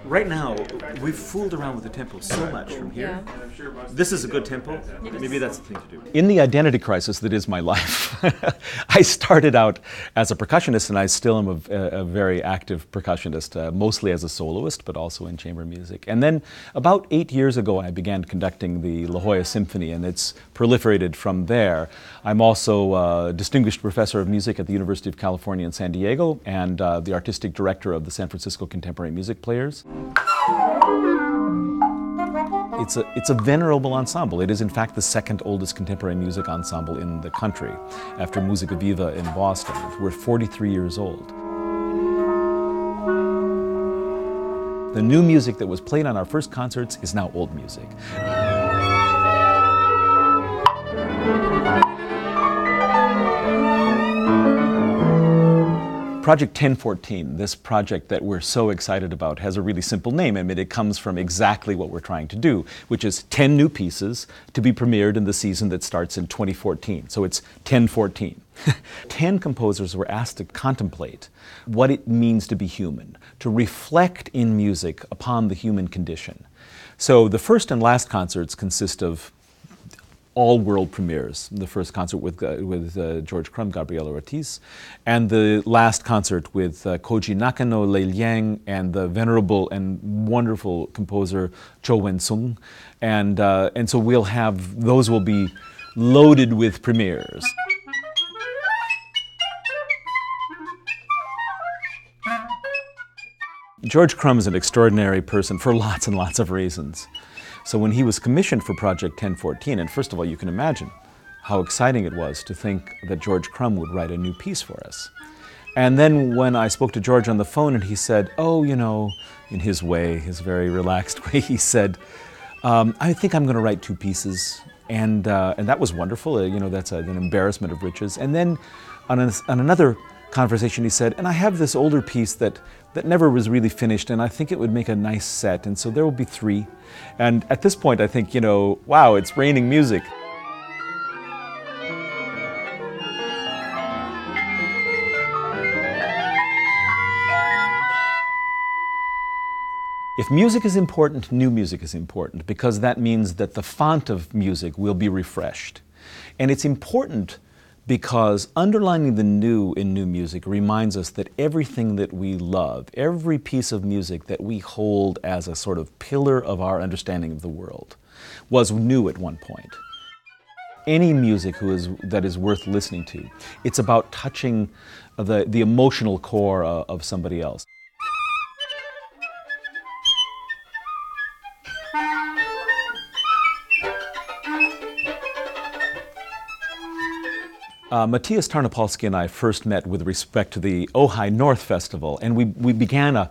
Right now, we've fooled around with the tempo so much from here. Yeah. This is a good tempo. Maybe that's the thing to do. In the identity crisis that is my life, I started out as a percussionist, and I still am a very active percussionist, mostly as a soloist, but also in chamber music. And then about 8 years ago, I began conducting the La Jolla Symphony, and it's proliferated from there. I'm also a distinguished professor of music at the University of California in San Diego, and the artistic director of the San Francisco Contemporary Music Players. It's a venerable ensemble. It is in fact the second oldest contemporary music ensemble in the country, after Musica Viva in Boston. We're 43 years old. The new music that was played on our first concerts is now old music. Project TenFourteen, this project that we're so excited about, has a really simple name. I mean, it comes from exactly what we're trying to do, which is 10 new pieces to be premiered in the season that starts in 2014. So it's TenFourteen. 10 composers were asked to contemplate what it means to be human, to reflect in music upon the human condition. So the first and last concerts consist of all world premieres. The first concert with George Crumb, Gabriela Ortiz, and the last concert with Koji Nakano, Lei Liang, and the venerable and wonderful composer Cho Wen-sung. And so we'll have, those will be loaded with premieres. George Crumb is an extraordinary person for lots and lots of reasons. So when he was commissioned for Project TenFourteen, and first of all, you can imagine how exciting it was to think that George Crumb would write a new piece for us. And then when I spoke to George on the phone and he said, oh, you know, in his way, his very relaxed way, he said, I think I'm going to write 2 pieces. And that was wonderful. You know, that's an embarrassment of riches. And then on another conversation he said, and I have this older piece that never was really finished, and I think it would make a nice set, and so there will be 3. And at this point I think, you know, wow, it's raining music. If music is important, new music is important, because that means that the font of music will be refreshed. And it's important because underlining the new in new music reminds us that everything that we love, every piece of music that we hold as a sort of pillar of our understanding of the world, was new at one point. Any music that is worth listening to, it's about touching the emotional core of somebody else. Matthias Tarnopolsky and I first met with respect to the Ojai North Festival, and we began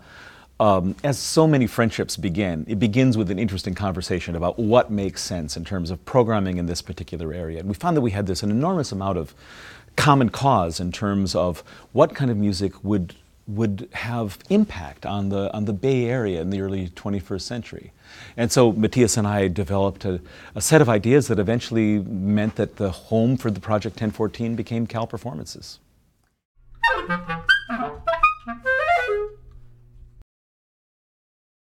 as so many friendships begin, it begins with an interesting conversation about what makes sense in terms of programming in this particular area. And we found that we had an enormous amount of common cause in terms of what kind of music would have impact on the Bay Area in the early 21st century. And so Matthias and I developed a set of ideas that eventually meant that the home for the Project TenFourteen became Cal Performances.